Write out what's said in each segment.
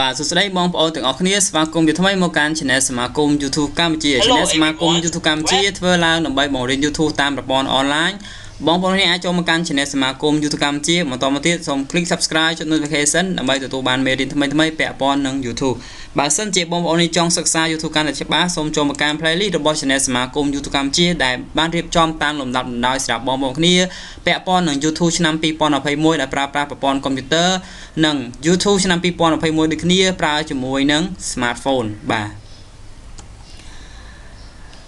បាទសួស្តីបងប្អូនទាំងអស់គ្នាស្វាគមន៍ជាថ្មីមកកាន់ Channel សមាគម YouTube កម្ពុជា Channel សមាគម YouTube កម្ពុជាធ្វើឡើងដើម្បីបង្រៀន YouTube តាមប្រព័ន្ធអនឡាញបងប្អូនអាចចូលមកកាន់ Channel សមាគម YouTube កម្ពុជាបន្តមកទៀតសូម click subscribe ចុច notification ដើម្បីទទួលបានមេរៀនថ្មីៗពាក់ព័ន្ធនឹង YouTube បើសិនជាបងប្អូនចង់សិក្សា YouTube កាន់តែច្បាស់សូមចូលមកកាន់ playlist របស់ Channel សមាគម YouTube កម្ពុជាដែលបានរៀបចំតាមលំដាប់លំដោយសម្រាប់បងប្អូនគ្នាពាក់ព័ន្ធនឹង YouTube ឆ្នាំ2021ដែលប្រើប្រាស់ប្រព័ន្ធកុំព្យូទ័រនិង YouTube ឆ្នាំ2021ដូចគ្នាប្រើជាមួយនឹង smartphone បាទ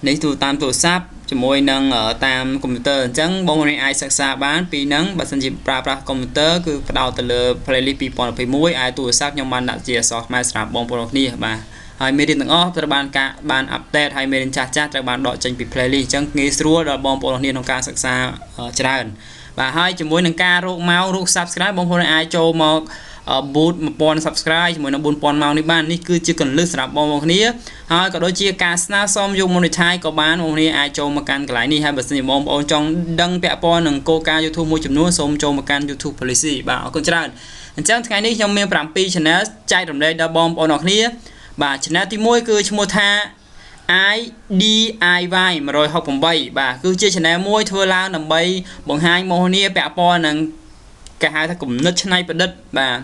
នេះទូតាមទូរស័ព្ទជាមួយនឹងតាមកុំព្យូទ័រអញ្ចឹងបងប្អូនអាចសិក្សាបានពីហ្នឹងបើសិនជាប្រើប្រាស់កុំព្យូទ័រគឺផ្ដោតទៅលើ playlist 2021ឯទូរស័ព្ទខ្ញុំបានដាក់ជាអក្សរខ្មែរសម្រាប់បងប្អូនគ្នាបាទហើយមេរៀនទាំងអស់ត្រូវបានអាប់ដេតហើយមេរៀនចាស់ត្រូវបានដកចេញពី playlist អញ្ចឹងងាយស្រួលដល់បងប្អូនគ្នាក្នុងការសិក្សាច្រើនបាទហើយជាមួយនឹងការរកម៉ោងរក subscribe បងប្អូនអាចចូលមក boot 1000 subscribe ជាមួយនឹង 4000 ម៉ោងនេះបាននេះគឺជាកលឹះសម្រាប់បងប្អូនគ្នាហើយក៏ដូចជាការស្នើសុំយក monetize ក៏បានបងប្អូនគ្នាអាចចូលមកកាន់កន្លែងនេះហើយបើសិនជាបងប្អូនចង់ដឹងពាក់ព័ន្ធនឹងគោលការណ៍ YouTube មួយចំនួនសូមចូលមកកាន់ YouTube policy បាទអរគុណច្រើនអញ្ចឹងថ្ងៃនេះខ្ញុំមាន7 channel ចែករំលែកដល់បងប្អូនអរគ្នាបាទ channel ទី1គឺឈ្មោះថា IDIY 168បាទគឺជា channel មួយធ្វើឡើងដើម្បីបង្ហាញមកគ្នាពាក់ព័ន្ធនឹងគេហៅថាគំនិតច្នៃប្រឌិតបាទ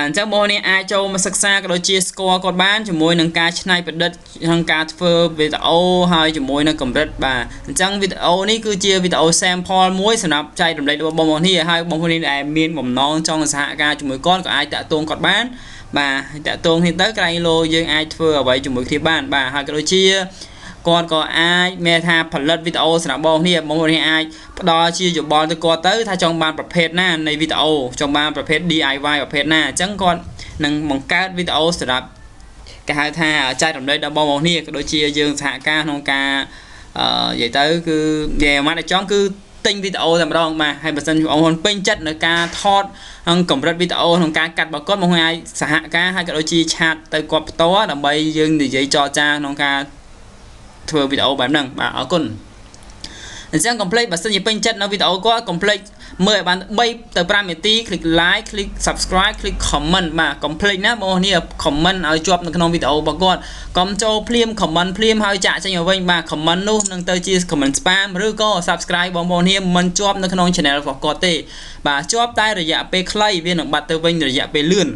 អញ្ចឹងបងប្អូនអាចចូលមកសិក្សាក៏ដូចជាស្គាល់គាត់បានជាមួយនឹងការច្នៃប្រឌិតក្នុងការធ្វើវីដេអូហើយជាមួយនឹងកម្រិតបាទអញ្ចឹងវីដេអូនេះគឺជាវីដេអូ sample មួយសម្រាប់ចែករំលែកដល់បងប្អូនគ្នាហើយបងប្អូនដែលមានបំណងចង់សហការជាមួយគាត់ក៏អាចតាក់ទងគាត់បានបាទតាក់ទងគ្នាទៅក្រែងលោយើងអាចធ្វើអ្វីជាមួយគ្នាបានបាទហើយក៏ដូចជាគាត់ក៏អាចមានថាផលិតវីដេអូសម្រាប់បងប្អូនអាចផ្ដល់ជាយោបល់ទៅគាត់ទៅថាចង់បានប្រភេទណានៃវីដេអូចង់បានប្រភេទ DIY ប្រភេទណាអញ្ចឹងគាត់នឹងបង្កើតវីដេអូសម្រាប់គេហៅថាចែករំលែកដល់បងប្អូនគ្នាក៏ដូចជាយើងសហការក្នុងការនិយាយទៅគឺនិយាយមកតែចង់គឺទិញវីដេអូតែម្ដងបាទហើយបើសិនបងប្អូនពេញចិត្តនៅការថតកម្រិតវីដេអូក្នុងការកាត់បកគាត់បងប្អូនអាចសហការហើយក៏ដូចជាឆាតទៅគាត់ផ្ទាល់ដើម្បីយើងនិយាយចរចាក្នុងការធ្វើវីដេអូបែបហ្នឹងបាទអរគុណអញ្ចឹង complete បើសិនជាពេញចិត្តនៅវីដេអូគាត់ complete មើលឲ្យបាន3ទៅ5នាទី click like click subscribe click comment បាទ complete ណាបងប្អូន comment ឲ្យជាប់នៅក្នុងវីដេអូរបស់គាត់កុំចូលភ្លាម comment ភ្លាមហើយចាក់ចេញមកវិញបាទ comment នោះនឹងទៅជា comment spam ឬក៏ subscribe បងប្អូនមិនជាប់នៅក្នុង channel របស់គាត់ទេបាទជាប់តែរយៈពេលខ្លីវានឹងបាត់ទៅវិញរយៈពេលលឿន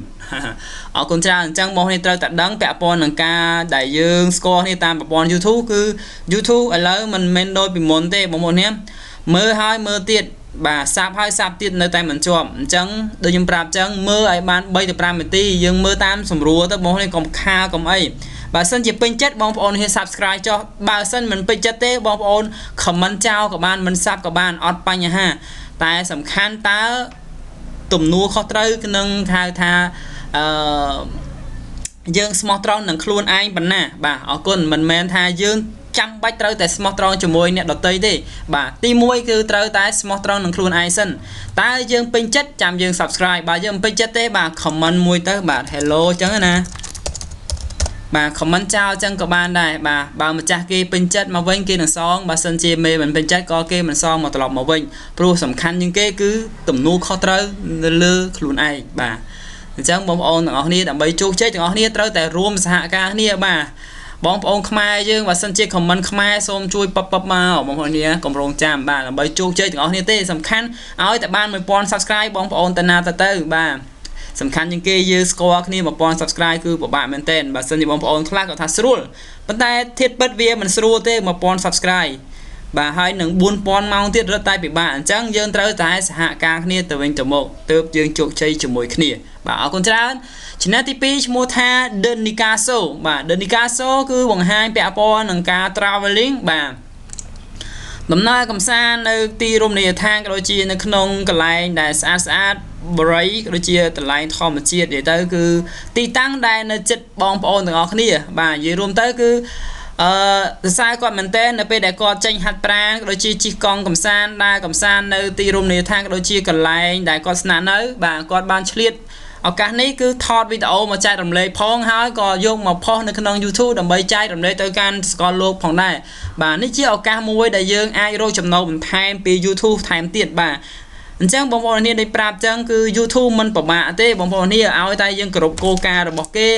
អរគុណច្រើនអញ្ចឹងបងប្អូនត្រូវតែដឹងពាក់ព័ន្ធនឹងការដែលយើងស្គាល់គ្នាតាមប្រព័ន្ធ YouTube គឺ YouTube ឥឡូវមិនមែនដូចពីមុនទេបងប្អូនមើលហើយមើលទៀតបាទសាប់ហើយសាប់ទៀតនៅតែមិនជាប់អញ្ចឹងដូចខ្ញុំប្រាប់អញ្ចឹងមើលឲ្យបាន3ទៅ5នាទីយើងមើលតាមសម្រួលទៅបងប្អូនកុំខាកុំអីបើសិនជាពេញចិត្តបងប្អូនហ៊ាន subscribe ចុះបើសិនមិនពេញចិត្តទេបងប្អូន comment ចោលក៏បានមិនសាប់ក៏បានអត់បញ្ហាតែសំខាន់តើទំនួលខុសត្រូវនឹងហៅថាយើងស្មោះត្រង់នឹងខ្លួនឯងប៉ុណ្ណាបាទអរគុណមិនមែនថាយើងចាំបាច់ត្រូវតែស្មោះត្រង់ជាមួយអ្នកដទៃទេបាទទី1គឺត្រូវតែស្មោះត្រង់នឹងខ្លួនឯងសិនតើយើងពេញចិត្តចាំយើង subscribe បើយើងមិនពេញចិត្តទេបាទ comment មួយទៅបាទ hello អញ្ចឹងណាបាទ comment ចោលអញ្ចឹងក៏បានដែរបាទបើម្ចាស់គេពេញចិត្តមកវិញគេនឹងសងបើសិនជាមេមិនពេញចិត្តក៏គេមិនសងមកត្រឡប់មកវិញព្រោះសំខាន់ជាងគេគឺទំនួលខុសត្រូវនៅលើខ្លួនឯងបាទអញ្ចឹងបងប្អូនទាំងអស់គ្នាដើម្បីជោគជ័យទាំងអស់គ្នាត្រូវតែរួមសហការគ្នាបាទបងប្អូនខ្មែរយើងបើសិនជា comment ខ្មែរសូមជួយពឹបមកបងប្អូនគ្នាកុំរងចាំបាទដើម្បីជោគជ័យទាំងអស់គ្នាទេសំខាន់ឲ្យតែបាន 1000 subscribe បងប្អូនតាណាទៅបាទសំខាន់ជាងគេយើងស្គាល់គ្នា 1000 subscribe គឺពិបាកមែនទែនបើសិនជាបងប្អូនខ្លះគាត់ថាស្រួលប៉ុន្តែធៀបពិតវាមិនស្រួលទេ 1000 subscribe បាទហើយនឹង 4000 ម៉ោងទៀតរត់តែពិបាកអញ្ចឹងយើងត្រូវតែសហការគ្នាទៅវិញទៅមកទើបយើងជោគជ័យជាមួយគ្នាបាទអរគុណច្រើន Channel ទី2ឈ្មោះថា Dola បាទ Dola គឺបង្ហាញពាក់ព័ន្ធនឹងការ traveling បាទដំណើរកម្សាន្តនៅទីរមណីយដ្ឋានក៏ដូចជានៅក្នុងកន្លែងដែលស្អាតបរិយាក៏ដូចជាកន្លែងធម្មជាតិនិយាយទៅគឺទីតាំងដែលនៅចិត្តបងប្អូនទាំងអស់គ្នាបាទនិយាយរួមទៅគឺសរសើរគាត់មែនតើនៅពេលដែលគាត់ចេញហាត់ប្រាណក៏ដូចជាជិះកង់កម្សាន្តដើរកម្សាន្តនៅទីរមណីយដ្ឋានក៏ដូចជាកន្លែងដែលគាត់ស្នាក់នៅបាទគាត់បានឆ្លៀតឱកាសនេះគឺថតវីដេអូមកចែករំលែកផងហើយក៏យកមកផុសនៅក្នុង YouTube ដើម្បីចែករំលែកទៅកាន់សកលលោកផងដែរបាទនេះជាឱកាសមួយដែលយើងអាចរកចំណូលបន្ថែមពី YouTube ថែមទៀតបាទ អញ្ចឹងបងប្អូននេះได้ប្រាប់អញ្ចឹងគឺ YouTube មិនប្រមាថទេបងប្អូននេះឲ្យតែយើងគោរពគោលការណ៍របស់គេ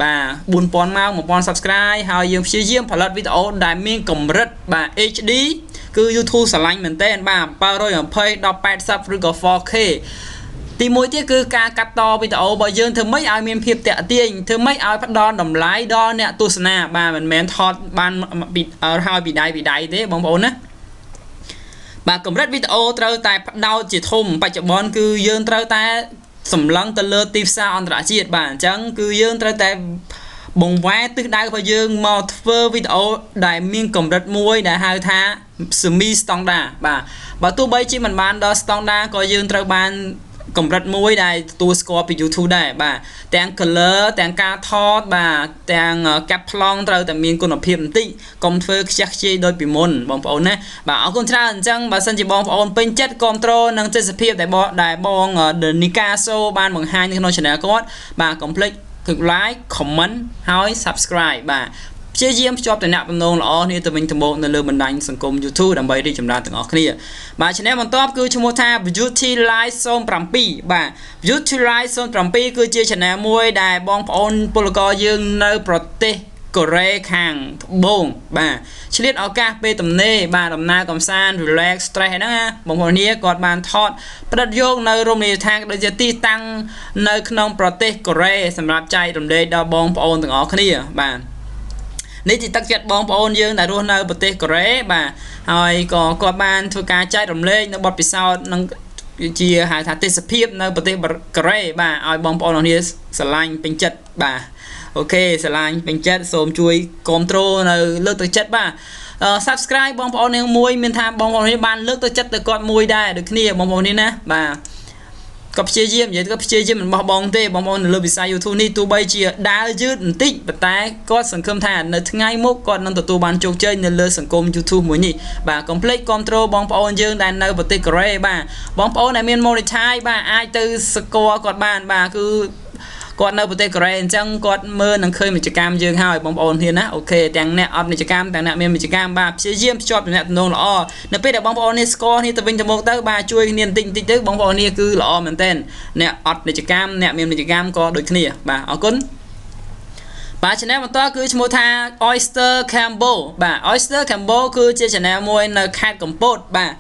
បាទ4000ម៉ោង1000 Subscribe ហើយយើងព្យាយាមផលិតវីដេអូដែលមានកម្រិតបាទ HD គឺ YouTube ស្រឡាញ់មែនតើបាទ720 1080ឬក៏ 4K ទីមួយទៀតគឺការកាត់តវីដេអូរបស់យើងធ្វើម៉េចឲ្យមានភាពតាក់ទាញធ្វើម៉េចឲ្យផ្ដល់តម្លៃដល់អ្នកទស្សនាបាទមិនមែនថតបានហើយពីដៃទេបងប្អូនណាបាទកម្រិតវីដេអូត្រូវតែផ្ដោតជាធំបច្ចុប្បន្នគឺយើងត្រូវតែសម្លឹងទៅលើទីផ្សារអន្តរជាតិបាទអញ្ចឹងគឺយើងត្រូវតែបង្វែរទិសដៅរបស់យើងមកធ្វើវីដេអូដែលមានកម្រិតមួយដែលហៅថា semi standard បាទបើទោះបីជាមិនបានដល់ standard ក៏យើងត្រូវបានកម្រិតមួយដែលទទួលស្គាល់ពី YouTube ដែរបាទទាំង color ទាំងការថតបាទទាំងកាប់ប្លង់ត្រូវតែមានគុណភាពបន្តិចកុំធ្វើខ្ជះខ្ជាយដូចពីមុនបងប្អូនណាបាទអរគុណច្រើនអញ្ចឹងបើសិនជាបងប្អូនពេញចិត្តគ្រប់គ្រងនិងទេសភាពដែលបងនីកាសូបានបង្ហាញនៅក្នុង channel គាត់បាទកុំភ្លេច like comment ហើយ subscribe បាទព្យាយាមភ្ជាប់តំណតំណងល្អគ្នាទៅវិញទៅមកនៅលើបណ្ដាញសង្គម YouTube ដើម្បីរីកចម្រើនទាំងអស់គ្នាបាទ channel បន្ទាប់គឺឈ្មោះថា Beauty Live 07បាទ Beauty Live 07គឺជា channel មួយដែលបងប្អូនពលករយើងនៅប្រទេសកូរ៉េខាងត្បូងបាទឆ្លៀតឱកាសពេលទំនេរបាទដំណើរកំសាន្ត relax stress ហ្នឹងណាបងប្អូននេះគាត់បានថតផ្ដិតយកនៅរមណីយដ្ឋានដូចជាទីតាំងនៅក្នុងប្រទេសកូរ៉េសម្រាប់ចែករំលែកដល់បងប្អូនទាំងអស់គ្នាបាទនេះជាទឹកចិត្តបងប្អូនយើងដែលរស់នៅប្រទេសកូរ៉េបាទហើយក៏គាត់បានធ្វើការចែករំលែកនៅបទពិសោធន៍នឹងជាហៅថាទេសភាពនៅប្រទេសកូរ៉េបាទឲ្យបងប្អូនគ្នាស្រឡាញ់ពេញចិត្តបាទអូខេស្រឡាញ់ពេញចិត្តសូមជួយគាំទ្រនៅលើកទឹកចិត្តបាទsubscribe បងប្អូននាងមួយមានថាបងប្អូននេះបានលើកទឹកចិត្តទៅគាត់មួយដែរដូចគ្នាបងប្អូននេះណាបាទក៏ព្យាយាមនិយាយក៏ព្យាយាមមិនបោះបង់ទេបងប្អូននៅលើវិស័យ YouTube នេះទោះបីជាដើរយឺតបន្តិចប៉ុន្តែគាត់សង្ឃឹមថានៅថ្ងៃមុខគាត់នឹងទទួលបានជោគជ័យនៅលើសង្គម YouTube មួយនេះបាទកុំភ្លេចគាំទ្របងប្អូនយើងដែលនៅប្រទេសកូរ៉េបាទបងប្អូនដែលមាន monetize បាទអាចទៅស្គាល់គាត់បានបាទគឺគាត់នៅប្រទេសកូរ៉េអញ្ចឹងគាត់មើលនឹងឃើញមជ្ឈកម្មយើងហើយបងប្អូនគ្នាណាអូខេទាំងអ្នកអត់មជ្ឈកម្មទាំងអ្នកមានមជ្ឈកម្មបាទព្យាយាមភ្ជាប់តំណតំណងល្អនៅពេលដែលបងប្អូននេះស្គាល់គ្នាទៅវិញទៅមកទៅបាទជួយគ្នាបន្តិចទៅបងប្អូននេះគឺល្អមែនទែនអ្នកអត់មជ្ឈកម្មអ្នកមានមជ្ឈកម្មក៏ដូចគ្នាបាទអរគុណបាទ channel បន្តគឺឈ្មោះថា Oyster Cambo បាទ Oyster Cambo គឺជា channel មួយនៅខេត្តកំពតបាទ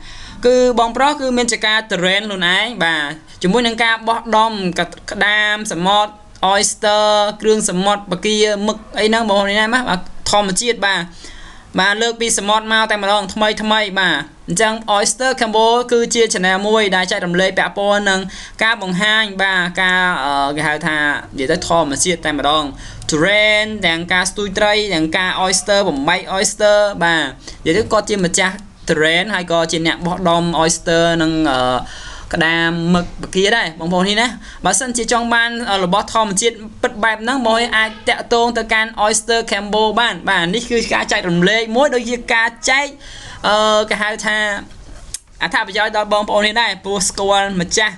គឺបងប្រុសគឺមានចការ terrain ខ្លួនឯងបាទជាមួយនឹងការបោះដំក្តាមសមុទ្រ oyster គ្រឿងសមុទ្របកាមឹកអីហ្នឹងបងប្អូនណាបាទធម្មជាតិបាទលើកពីសមុទ្រមកតែម្ដងថ្មីបាទអញ្ចឹង Oyster Cambo គឺជា channel មួយដែលចែករំលែកពាក់ព័ន្ធនឹងការបង្ហាញបាទការគេហៅថានិយាយទៅធម្មជាតិតែម្ដង terrain ទាំងការស្ទូចត្រីទាំងការ oyster បំបែក oyster បាទនិយាយទៅគាត់ជាម្ចាស់ terrain ហើយក៏ជាអ្នកបោះដំ oyster និងក្តាមមឹកបកាដែរបងប្អូននេះណាបើសិនជាចង់បានរបស់ធម្មជាតិពិតបែបហ្នឹងបងអាចតាក់ទងទៅកាន់ Oyster Cambo បានបាទនេះគឺការចែករំលែកមួយដូចជាការចែកគេហៅថាអត្ថប្រយោជន៍ដល់បងប្អូននេះដែរព្រោះស្គាល់ម្ចាស់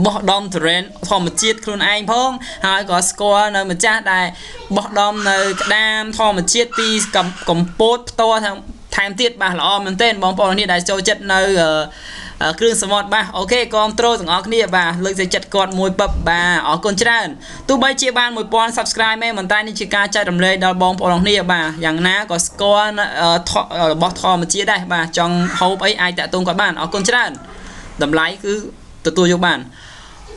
បោះដំ terrain ធម្មជាតិខ្លួនឯងផងហើយក៏ស្គាល់នៅម្ចាស់ដែលបោះដំនៅក្តាមធម្មជាតិពីកំពតផ្ទាល់ថែមទៀតបាទល្អមែនទែនបងប្អូននេះដែលចូលចិត្តនៅគ្រឿងសមុទ្របាទអូខេគាំទ្រទាំងអស់គ្នាបាទលើកទឹកចិត្តគាត់មួយពឹបបាទអរគុណច្រើនទោះបីជាបាន1000 subscribe មែនប៉ុន្តែនេះជាការចែករំលែកដល់បងប្អូនគ្នាបាទយ៉ាងណាក៏ស្គាល់របស់ធម្មជាតិដែរបាទចង់ហូបអីអាចតាក់ទងគាត់បានអរគុណច្រើនតម្លៃគឺទទួលយកបាន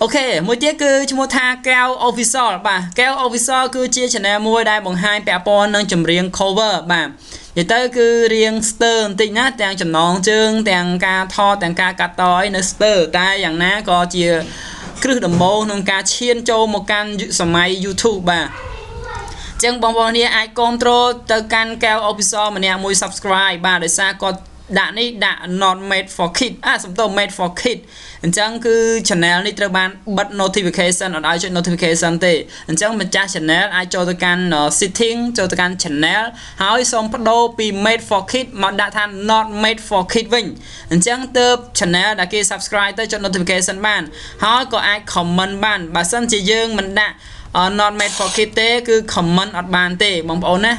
អូខេមួយទៀតគឺឈ្មោះថាកែវ official បាទកែវ official គឺជា channel មួយដែលបង្ហាញពាក់ព័ន្ធនឹងចម្រៀង cover បាទនិយាយទៅគឺរៀងស្ទើរបន្តិចណាទាំងចំណងជើងទាំងការថតទាំងការកាត់តអីនៅស្ទើរតែយ៉ាងណាក៏ជាគ្រឹះដំបូងក្នុងការឈានចូលមកកាន់សម័យ YouTube បាទចឹងបងប្អូននេះអាចគាំទ្រទៅកាន់កែវ official ម្នាក់មួយ subscribe បាទដោយសារគាត់ដាក់នេះដាក់ not made for kid សំដៅ made for kid អញ្ចឹងគឺ channel នេះត្រូវបានបិទ notification អត់ឲ្យចុច notification ទេអញ្ចឹងម្ចាស់ channel អាចចូលទៅកាន់ setting ចូលទៅកាន់ channel ហើយសូមបដូរពី made for kid មកដាក់ថា not made for kid វិញអញ្ចឹងទើប channel ដែលគេ subscribe ទៅចុច notification បានហើយក៏អាច comment បានបើសិនជាយើងមិនដាក់not made for kid ទេគឺ comment អត់បានទេបងប្អូនណា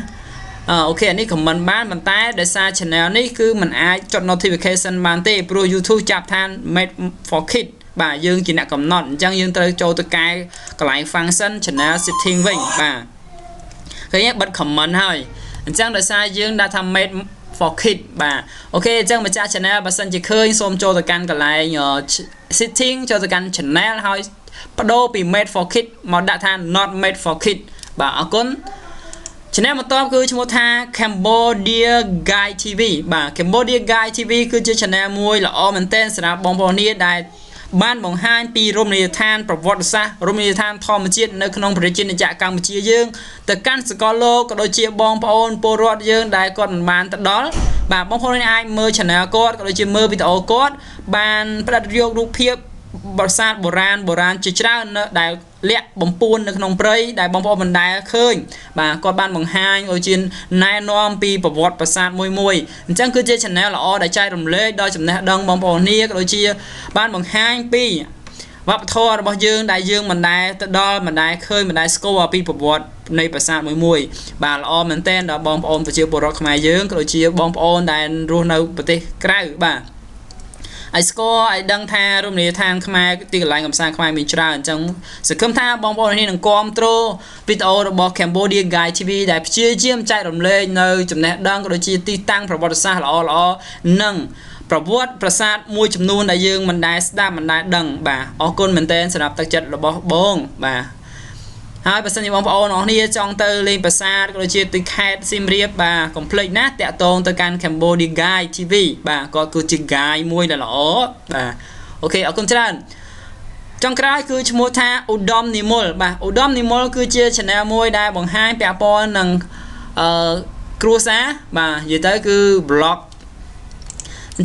ok này comment bán bàn tay để xa channel này cứ mình ai chọn notification bàn tay pro YouTube chạp than made for kids bà dương chỉ nãy cầm nón chẳng dương tới cho tôi cái lại function channel setting vậy bà cái nhé bật comment thôi chẳng để xa dương đã tham made for kids bà ok chẳng mà cha channel bà sân chỉ khơi xôm cho tôi can cái lại setting cho tôi can channel thôi bắt đầu bị made for kids mà đã than not made for kids bà ở con channel một top cứ chúng ta Cambodia Guide TV bà Cambodia Guide TV cứ chơi channel môi là o mình tên là bong bong nia đài ban bong hai pi rôm nia thanประวัติศาสตร์rôm nia than ធម្មជាតិនៅក្នុងប្រជាជាតិកម្ពុជាយើងទៅកាន់សកលលោកក៏ដូចជាបងប្អូនពលរដ្ឋយើងដែលគាត់មិនបានទៅដល់បាទបងប្អូនអាចមើល channel គាត់ក៏ដូចជាមើលវីដេអូគាត់បានផ្ដិតយករូបភាពប្រាសាទបុរាណជាច្រើនដែលលាក់បំពួននៅក្នុងព្រៃដែលបងប្អូនមិនដែលឃើញបាទគាត់បានបង្ហាញឲ្យជាណែនាំពីប្រវត្តិប្រាសាទមួយអញ្ចឹងគឺជា channel ល្អដែលចែករំលែកដល់ចំណេះដឹងបងប្អូននេះក៏ដូចជាបានបង្ហាញពីវប្បធម៌របស់យើងដែលយើងមិនដែលទៅដល់មិនដែលឃើញមិនដែលស្គាល់ពីប្រវត្តិនៃប្រាសាទមួយបាទល្អមែនទែនដល់បងប្អូនប្រជាពលរដ្ឋខ្មែរយើងក៏ដូចជាបងប្អូនដែលរស់នៅប្រទេសក្រៅបាទไอสกอร์ไอดังท่ารวมในทางขมายตีกันหลายกับสร้างขมายมีจราจังสกัมท่าบองบอลนี่หนังกอมโตรวิดีโอระบบแคมโบเดียไกด์ทีวีได้เชื่อเชื่อมใจรำเลยในจำแนกดังก็โดยที่ตีตั้งประวัติศาสตร์ละนั่งประวัติประสาทมวยจำนวนได้ยืงมันได้สตาร์มันได้ดังบ่าออกคนเหมือนเต้นสำหรับตักจัดระบบบงบ่าhaiประสานบองบอลน้องนี่จองเตอร์เลนประสาทก็โดยที่ตีแคดซิมเรียบบ่าคอมเพล็กนะแต่ตรงตัวการแคมโบเดียไกด์ทีวีบ่าก็คือจิไกด์มวยได้หรอบ่าโอเคเอาคนจานจังกลายคือชโมธาอุดมนิมลบ่าอุดมนิมลคือเชื่อชนะมวยได้บางhaiแปะปอนหนังครูซาบ่าอยู่ใต้คือบล็อก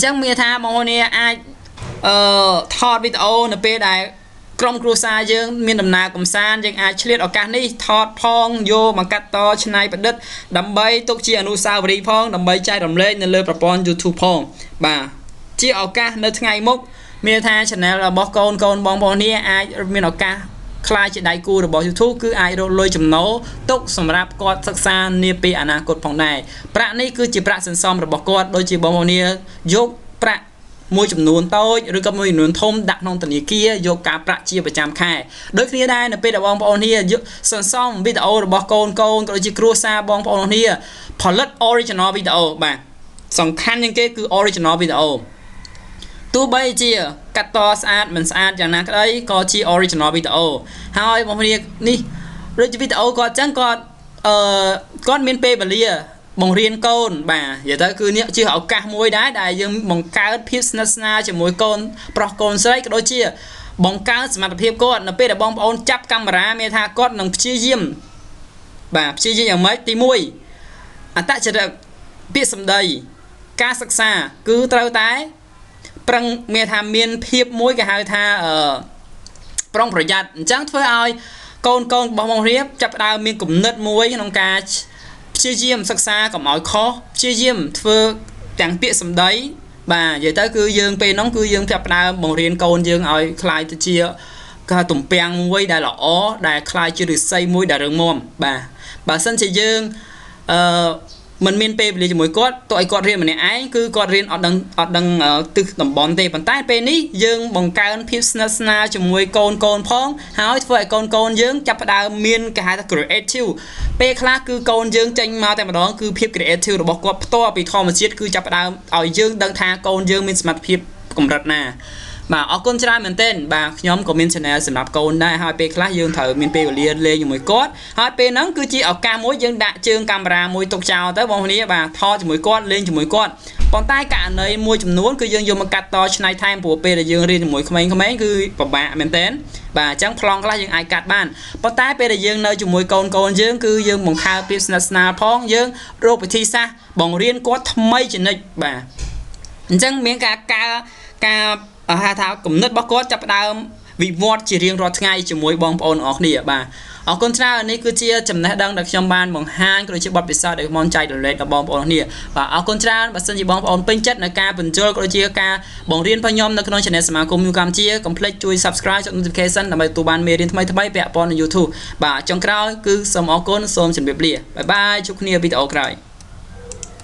จังมีท่ามองเนี่ยไอทอดวิดีโอในเปได้กรมครูซายังมีดำนากรมซานยังไอเฉลี่ยออกการนี้ทอดพองโยมังกัดต่อชนายประดิษฐ์ดำใบตกเชียอนุสาวรีย์พองดำใบใจดำเล่ในเรือประปอนยูทูบพองบ่าเชี่ยออกการในทั้งไงมุกมีท่าชนะเราบอกโกนบองบอนี่ไอมีออกการคลายจะได้กูระบบยูทูบคือไอโดนลอยจำโนตกสำหรับกอดศึกษาเนียปีอนาคตของนายประนี้คือจีประสันซอมระบบกอดโดยจีบองบอนี่ยกประมวยจำนวนโต้หรือกับมวยจำนวนทมดักนองตันยีเกียโยกาประเชียประจำค่ายโดยนี้ได้ในปีแต่บองบอนี่สันซอมวิดีโอระบบโกนก็จีครัวซาบองบอนี่ผลิตออริจินอลวิดีโอบ่าสำคัญยังเกคือออริจินอลวิดีโอตัวใบเชียกัดต่อสะอาดเหมือนสะอาดอย่างนั้นก็ได้ก็ชีออริจินอลวิดีโอให้บางคนนี่เรื่องวิดีโอก็จังก็มีเปย์บาเลียบางเรียนโกนบ่าอย่าแต่คือเนี่ยชื่อเอากะมวยได้แต่ยังบางการพิษนัสนาจะมวยโกนปลอกโกนใส่ก็โดยเชียบางการสมรรถเพียบก็นับเป็นแต่บางคนจับกัมราเมธาก็นังชี้ยิ้มบ่าชี้ยิ้มอย่างไม่ตีมวยอัตจะเพียสมได้การศึกษาคือเต้าตายปรังเมียทำเมียนเพียบมวยกับหายทาปรองประหยัดจังเพื่อเอาโกนบองเรียบจับดาวเมียนกลุ่มเนื้อมวยน้องกาเชี่ยเยี่ยมศึกษากับหมอยคอเชี่ยเยี่ยมเพื่อแต่งเปียสมได้บ่าอย่างแต่คือยืงเป็นน้องคือยืงจับดาวบองเรียนโกนยืงเอาคลายตัวเชี่ยก็ตุ่มเปียงมวยได้หล่อได้คลายชื่อใส่มวยได้เรื่องมอมบ่าสั้นเชี่ยยืงมันมีนเปย์เลยจมูกกอดตัวไอ้กอดเรียนมันเนี่ยไอ้คือกอดเรียนอดดังตึกต่ำบอลเตะปันใต้เปย์นี้ยืงบังการพิษนัสนาจมูกโกนพ้องหายฝ่ายโกนยืงจับดาวมีนกับหายตะกรุดเอทิวเปย์คลาคือโกนยืงจังมาแต่มาดองคือพิบกรุดเอทิวระบบกอดตัวปีทอมาเชียดคือจับดาวเอายืงดังทางโกนยืงมีสมัติพิบกลมรัดนาบ่าออกคนชราเหมือนเต้นบ่าย้อมก็มีชแนลสำหรับโกนได้หายเปย์คลายืงเถอะมีเปย์เรียนเลยอยู่มวยกอดหายเปย์นั้นคือจีเอาการมวยยืงด่ายืงกำรามวยตกเจ้าแต่บางคนนี้บ่าทอจมูกกอดเล่นจมูกกอดปอนใต้กะในมวยจำนวนคือยืงโยมกัดต่อชนายไทม์ผัวเปย์แต่ยืงเรียนจมูกขมิ้นคือปะบ่าเหมือนเต้นบ่าจังพลองคลายืงไอกัดบ้านปอนใต้เปย์แต่ยืงในจมูกโกนยืงคือยืงบังคาพิษนัสนาพ้องยืงโรคปฏิซาบังเรียนกอดทำไมจะนึกบ่าจังเมียกาหาทางกลุ่มนึกบกอดจับดาววิวอดจีเรียงรอดไงจมวยบองปอนออกนี่บ่าเอาคนชราอันนี้คือเชียจำแนกดังดักชมบานบางห้างก็เลยเชื่อบอดปิศาจเด็กมอนใจเดือดเลยกับบองปอนนี่บ่าเอาคนชราบัดสันจีบองปอนเป็นจัดในการเป็นโจก็เลยเชียการบองเรียนพยอมในขนมชนสมาคมยูกามเชียคอมเพล็กช่วย subscribe จาก notification ทำให้ตัวบ้านเมียเรียนทำไมแปะปอนใน YouTube บ่าจังคราวคือสมออกคนสมฉันเบียบเลี่ยบายบายชุกเนียวิดีโอใคร